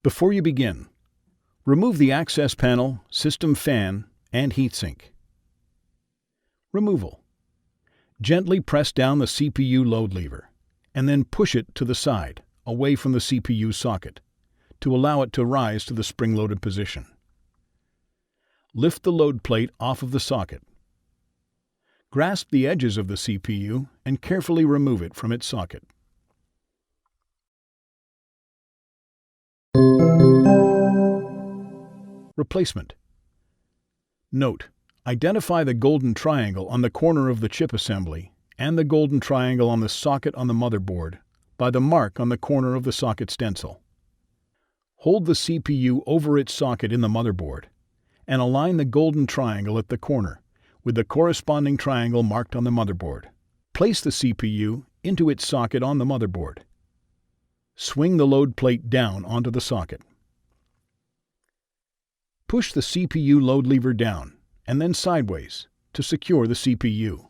Before you begin, remove the access panel, system fan, and heatsink. Removal. Gently press down the CPU load lever, and then push it to the side, away from the CPU socket, to allow it to rise to the spring-loaded position. Lift the load plate off of the socket. Grasp the edges of the CPU and carefully remove it from its socket. Replacement. Note: identify the golden triangle on the corner of the chip assembly and the golden triangle on the socket on the motherboard by the mark on the corner of the socket stencil. Hold the CPU over its socket in the motherboard and align the golden triangle at the corner with the corresponding triangle marked on the motherboard. Place the CPU into its socket on the motherboard. Swing the load plate down onto the socket. Push the CPU load lever down and then sideways to secure the CPU.